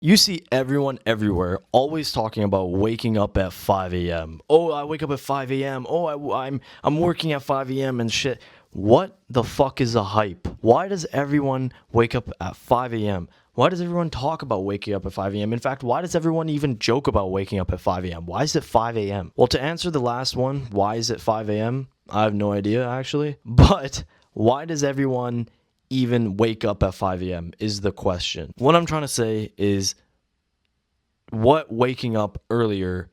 You see everyone everywhere always talking about waking up at 5 a.m. Oh, I wake up at 5 a.m. Oh, I'm working at 5 a.m. and shit. What the fuck is the hype? Why does everyone wake up at 5 a.m.? Why does everyone talk about waking up at 5 a.m.? In fact, why does everyone even joke about waking up at 5 a.m.? Why is it 5 a.m.? Well, to answer the last one, why is it 5 a.m.? I have no idea actually. But why does everyone even wake up at 5 a.m. is the question. What I'm trying to say is what waking up earlier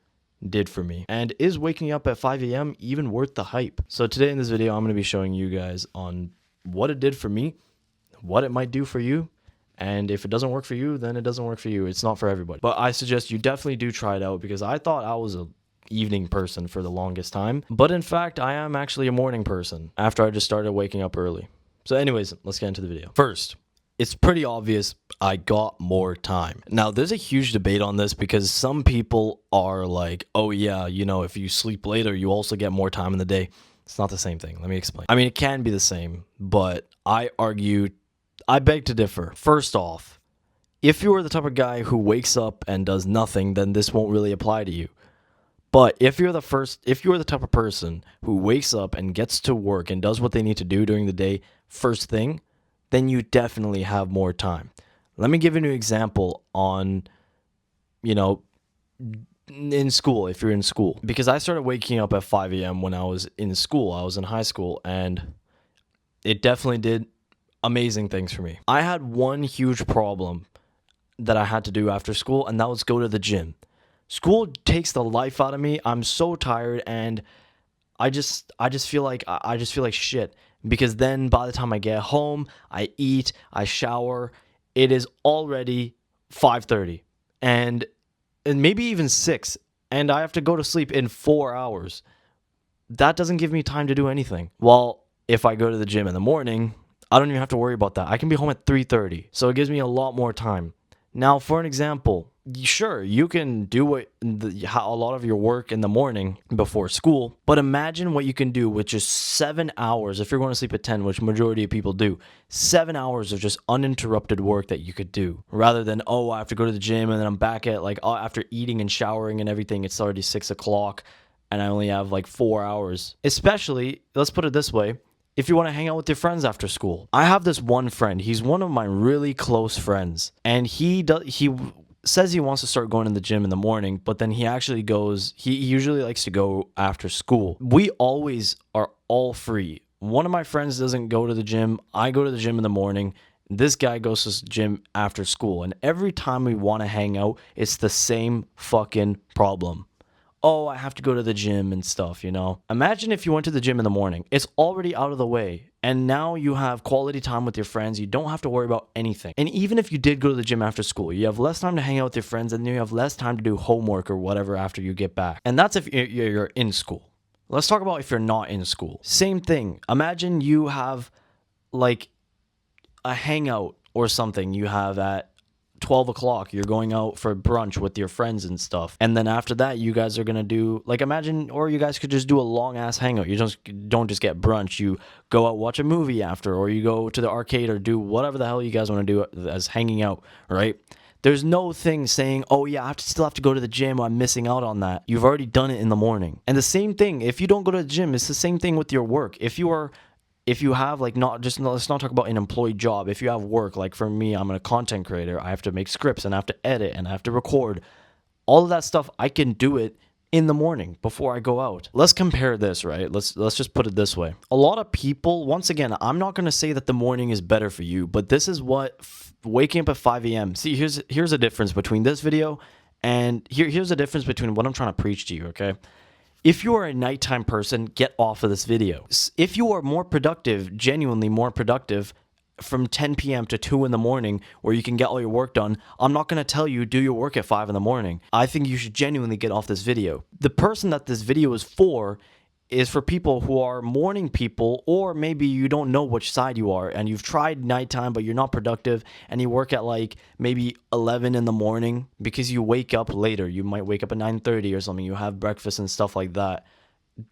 did for me. And is waking up at 5 a.m. even worth the hype? So today in this video, I'm going to be showing you guys on what it did for me, what it might do for you, and if it doesn't work for you, then it doesn't work for you. It's not for everybody. But I suggest you definitely do try it out because I thought I was a evening person for the longest time. But in fact, I am actually a morning person after I just started waking up early. So anyways, let's get into the video. First, it's pretty obvious I got more time. Now, there's a huge debate on this because some people are like, oh yeah, you know, if you sleep later, you also get more time in the day. It's not the same thing. Let me explain. I mean, it can be the same, but I beg to differ. First off, if you are the type of guy who wakes up and does nothing, then this won't really apply to you. But if you're the type of person who wakes up and gets to work and does what they need to do during the day first thing, then you definitely have more time. Let me give you an example on, in school, if you're in school. Because I started waking up at 5 a.m. when I was in school. I was in high school, and it definitely did amazing things for me. I had one huge problem that I had to do after school, and that was go to the gym. School takes the life out of me. I'm so tired, and I just feel like shit because then by the time I get home, I eat, I shower, it is already 5:30 and maybe even 6, and I have to go to sleep in 4 hours. That doesn't give me time to do anything. Well, if I go to the gym in the morning, I don't even have to worry about that. I can be home at 3:30. So it gives me a lot more time. Now, for an example, sure, you can do a lot of your work in the morning before school, but imagine what you can do with just 7 hours. If you're going to sleep at 10, which majority of people do, 7 hours of just uninterrupted work that you could do rather than, oh, I have to go to the gym and then I'm back at after eating and showering and everything, it's already 6 o'clock and I only have 4 hours. Especially, let's put it this way, if you want to hang out with your friends after school. I have this one friend. He's one of my really close friends, and he says he wants to start going to the gym in the morning, but then he usually likes to go after school. We always are all free. One of my friends doesn't go to the gym. I go to the gym in the morning. This guy goes to the gym after school, and every time we want to hang out, it's the same fucking problem. Oh, I have to go to the gym and stuff, Imagine if you went to the gym in the morning. It's already out of the way. And now you have quality time with your friends. You don't have to worry about anything. And even if you did go to the gym after school, you have less time to hang out with your friends and you have less time to do homework or whatever after you get back. And that's if you're in school. Let's talk about if you're not in school. Same thing. Imagine you have a hangout or something you have at 12 o'clock, you're going out for brunch with your friends and stuff. And then after that, you guys are going to do, or you guys could just do a long ass hangout. You don't just get brunch. You go out, watch a movie after, or you go to the arcade or do whatever the hell you guys want to do as hanging out, right? There's no thing saying, oh yeah, I still have to go to the gym. I'm missing out on that. You've already done it in the morning. And the same thing, if you don't go to the gym, it's the same thing with your work. If you have let's not talk about an employee job. If you have work, like for me, I'm a content creator. I have to make scripts and I have to edit and I have to record. All of that stuff, I can do it in the morning before I go out. Let's compare this, right? Let's just put it this way. A lot of people, once again, I'm not going to say that the morning is better for you, but this is what waking up at 5 a.m. See, here's a difference between this video and here's a difference between what I'm trying to preach to you, okay? If you are a nighttime person, get off of this video. If you are more productive, genuinely more productive, from 10 p.m. to 2 in the morning where you can get all your work done, I'm not going to tell you do your work at 5 in the morning. I think you should genuinely get off this video. The person that this video is for people who are morning people, or maybe you don't know which side you are and you've tried nighttime but you're not productive and you work at maybe 11 in the morning because you wake up later. You might wake up at 9:30 or something. You have breakfast and stuff like that.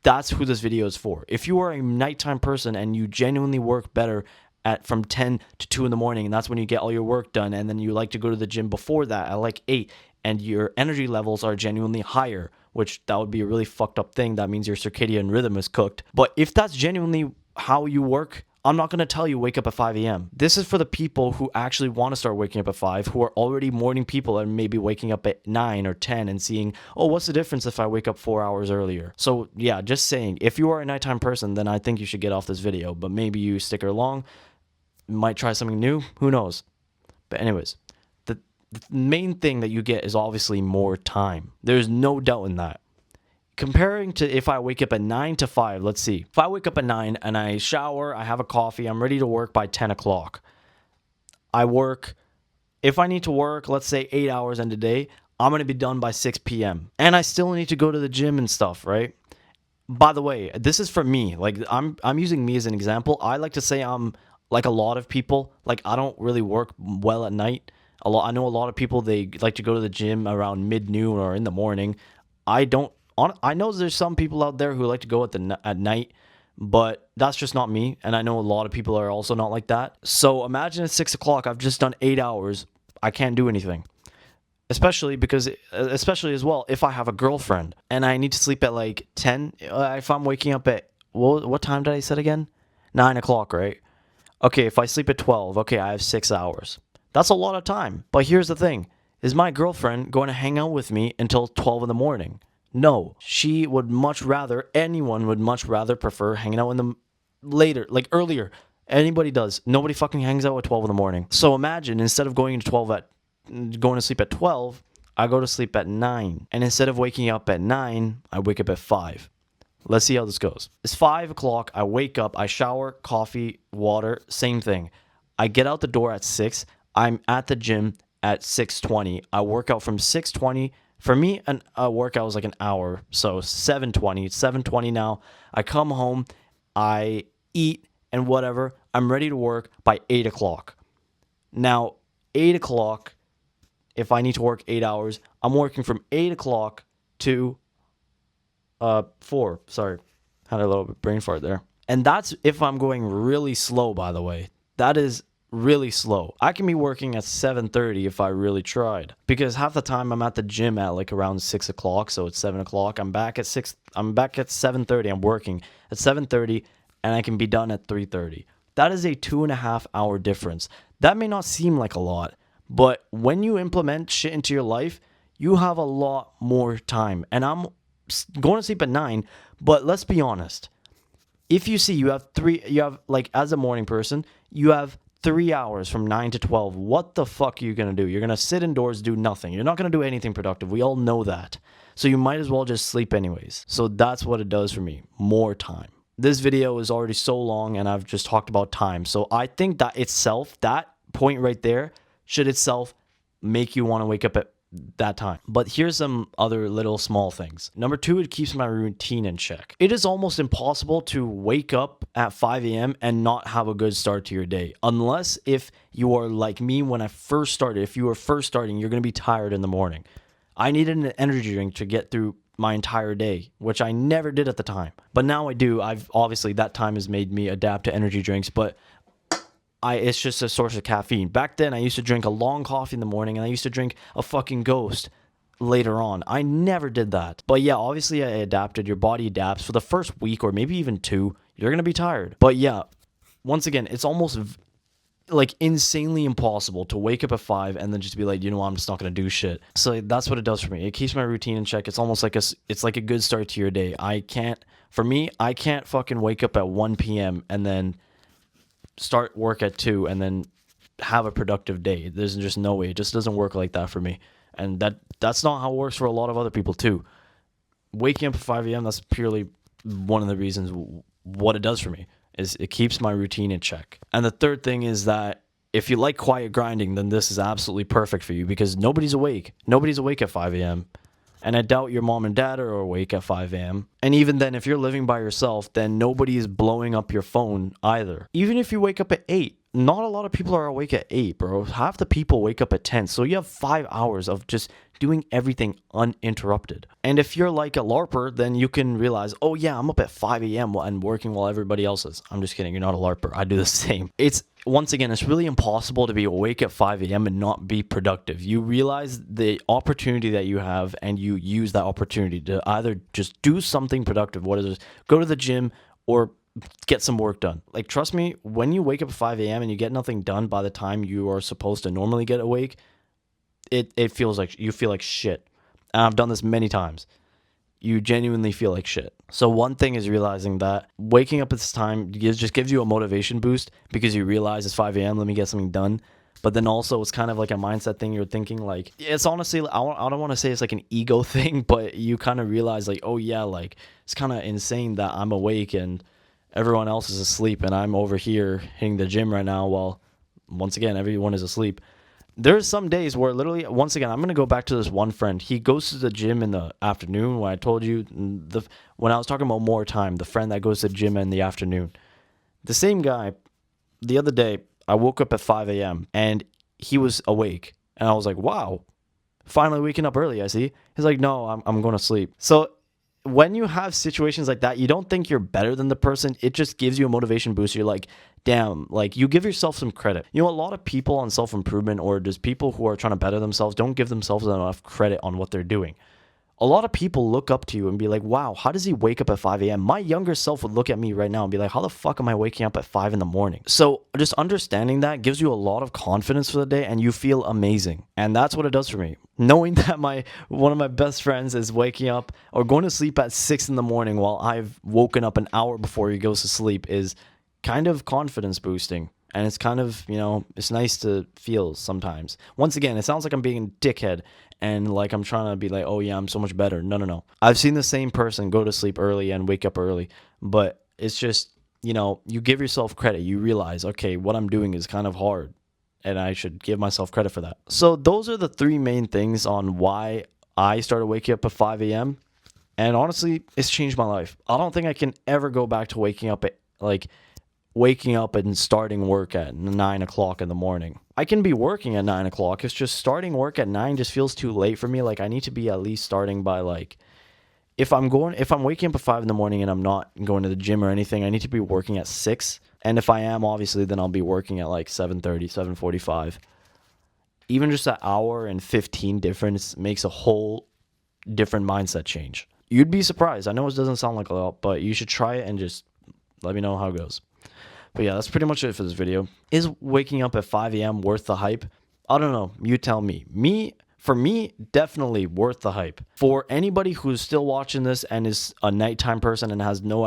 That's who this video is for. If you are a nighttime person and you genuinely work better at from 10 to 2 in the morning, and that's when you get all your work done, and then you like to go to the gym before that at like 8, and your energy levels are genuinely higher, which that would be a really fucked up thing. That means your circadian rhythm is cooked. But if that's genuinely how you work, I'm not going to tell you wake up at 5 a.m. This is for the people who actually want to start waking up at 5, who are already morning people and maybe waking up at 9 or 10 and seeing, oh, what's the difference if I wake up 4 hours earlier? So yeah, just saying, if you are a nighttime person, then I think you should get off this video. But maybe you stick along, might try something new, who knows? But anyways, the main thing that you get is obviously more time. There's no doubt in that. Comparing to if I wake up at 9 to 5, let's see. If I wake up at 9 and I shower, I have a coffee, I'm ready to work by 10 o'clock. I work, if I need to work, let's say 8 hours in a day, I'm going to be done by 6 p.m. And I still need to go to the gym and stuff, right? By the way, this is for me. Like, I'm using me as an example. I like to say I'm like a lot of people. Like, I don't really work well at night. I know a lot of people, they like to go to the gym around mid-noon or in the morning. I don't. I know there's some people out there who like to go at night, but that's just not me. And I know a lot of people are also not like that. So imagine at 6 o'clock, I've just done 8 hours. I can't do anything. Especially as well, if I have a girlfriend and I need to sleep at like 10, if I'm waking up at, what time did I set again? 9 o'clock, right? Okay, if I sleep at 12, okay, I have 6 hours. That's a lot of time. But here's the thing. Is my girlfriend going to hang out with me until 12 in the morning? No, anyone would much rather prefer hanging out in the later, like earlier. Anybody does. Nobody fucking hangs out at 12 in the morning. So imagine, instead of going to sleep at 12, I go to sleep at 9. And instead of waking up at 9, I wake up at 5. Let's see how this goes. It's 5 o'clock, I wake up, I shower, coffee, water, same thing. I get out the door at 6, I'm at the gym at 6:20. I work out from 6:20. For me, a workout was like an hour, so 7:20. It's 7:20 now. I come home, I eat, and whatever. I'm ready to work by 8 o'clock. Now, 8 o'clock, if I need to work 8 hours, I'm working from 8 o'clock to 4. Sorry, had a little bit brain fart there. And that's if I'm going really slow, by the way. That is really slow. I can be working at 7:30 if I really tried, because half the time I'm at the gym at like around 6 o'clock, so it's 7 o'clock. I'm back at 7:30. I'm working at 7:30 and I can be done at 3:30. That is a 2.5 hour difference. That may not seem like a lot, but when you implement shit into your life, you have a lot more time. And I'm going to sleep at 9, but let's be honest. If you see you have like, as a morning person, you have 3 hours from 9 to 12. What the fuck are you going to do? You're going to sit indoors, do nothing. You're not going to do anything productive. We all know that. So you might as well just sleep anyways. So that's what it does for me. More time. This video is already so long and I've just talked about time. So I think that point right there should itself make you want to wake up at that time. But here's some other little small things. Number 2, it keeps my routine in check. It is almost impossible to wake up at 5 a.m. and not have a good start to your day. Unless if you are like me when I first started. If you were first starting, you're going to be tired in the morning. I needed an energy drink to get through my entire day, which I never did at the time. But now I do. Obviously that time has made me adapt to energy drinks, but it's just a source of caffeine. Back then, I used to drink a long coffee in the morning, and I used to drink a fucking Ghost later on. I never did that. But yeah, obviously I adapted. Your body adapts. For the first week or maybe even 2, you're going to be tired. But yeah, once again, it's almost like insanely impossible to wake up at 5 and then just be like, you know what, I'm just not going to do shit. So that's what it does for me. It keeps my routine in check. It's almost like it's like a good start to your day. I can't fucking wake up at 1 p.m. and then start work at 2 and then have a productive day. There's just no way. It just doesn't work like that for me. And that's not how it works for a lot of other people too. Waking up at 5 a.m., that's purely one of the reasons what it does for me, is it keeps my routine in check. And the third thing is that if you like quiet grinding, then this is absolutely perfect for you, because nobody's awake. Nobody's awake at 5 a.m. And I doubt your mom and dad are awake at 5 a.m. And even then, if you're living by yourself, then nobody is blowing up your phone either. Even if you wake up at 8, not a lot of people are awake at 8, bro. Half the people wake up at 10. So you have 5 hours of just doing everything uninterrupted. And if you're like a LARPer, then you can realize, oh yeah, I'm up at 5 a.m. and working while everybody else is. I'm just kidding. You're not a LARPer. I do the same. Once again, it's really impossible to be awake at 5 a.m. and not be productive. You realize the opportunity that you have and you use that opportunity to either just do something productive. What is it? Go to the gym or get some work done. Like, trust me, when you wake up at 5 a.m. and you get nothing done by the time you are supposed to normally get awake, it feels like you feel like shit. And I've done this many times. You genuinely feel like shit. So one thing is realizing that waking up at this time just gives you a motivation boost because you realize it's 5 a.m. Let me get something done. But then also it's kind of like a mindset thing. You're thinking like, it's honestly, I don't want to say it's like an ego thing, but you kind of realize like, oh yeah, like it's kind of insane that I'm awake and everyone else is asleep and I'm over here hitting the gym right now while once again everyone is asleep. There's some days where literally, once again, I'm going to go back to this one friend. He goes to the gym in the afternoon. When I told you, when I was talking about more time, the friend that goes to the gym in the afternoon. The same guy, the other day, I woke up at 5 a.m. and he was awake. And I was like, wow, finally waking up early, I see. He's like, no, I'm going to sleep. So when you have situations like that, you don't think you're better than the person. It just gives you a motivation boost. You're like, damn, like you give yourself some credit. You know, a lot of people on self-improvement or just people who are trying to better themselves don't give themselves enough credit on what they're doing. A lot of people look up to you and be like, wow, how does he wake up at 5 a.m.? My younger self would look at me right now and be like, how the fuck am I waking up at 5 in the morning? So just understanding that gives you a lot of confidence for the day and you feel amazing. And that's what it does for me. Knowing that one of my best friends is waking up or going to sleep at 6 in the morning while I've woken up an hour before he goes to sleep is kind of confidence boosting. And it's kind of, you know, it's nice to feel sometimes. Once again, it sounds like I'm being a dickhead and like I'm trying to be like, oh yeah, I'm so much better. No. I've seen the same person go to sleep early and wake up early, but it's just, you know, you give yourself credit. You realize, okay, what I'm doing is kind of hard and I should give myself credit for that. So those are the 3 main things on why I started waking up at 5 a.m. And honestly, it's changed my life. I don't think I can ever go back to waking up and starting work at 9 o'clock in the morning. I can be working at 9 o'clock. It's just starting work at 9 just feels too late for me. Like I need to be at least starting by like, if I'm waking up at 5 in the morning and I'm not going to the gym or anything, I need to be working at 6. And if I am, obviously, then I'll be working at like 7:30, 7:45. Even just an hour and 15 difference makes a whole different mindset change. You'd be surprised. I know it doesn't sound like a lot, but you should try it and just let me know how it goes. But yeah, that's pretty much it for this video. Is waking up at 5 a.m. worth the hype? I don't know. You tell me. For me, definitely worth the hype. For anybody who's still watching this and is a nighttime person and has no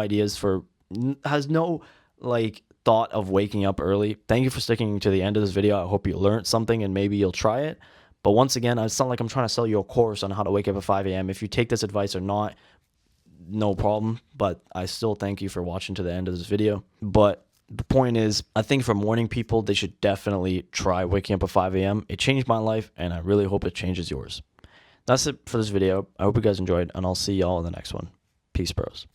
like thought of waking up early, thank you for sticking to the end of this video. I hope you learned something and maybe you'll try it. But once again, it's not like I'm trying to sell you a course on how to wake up at 5 a.m. If you take this advice or not, no problem. But I still thank you for watching to the end of this video. But the point is, I think for morning people, they should definitely try waking up at 5 a.m. It changed my life, and I really hope it changes yours. That's it for this video. I hope you guys enjoyed, and I'll see y'all in the next one. Peace, bros.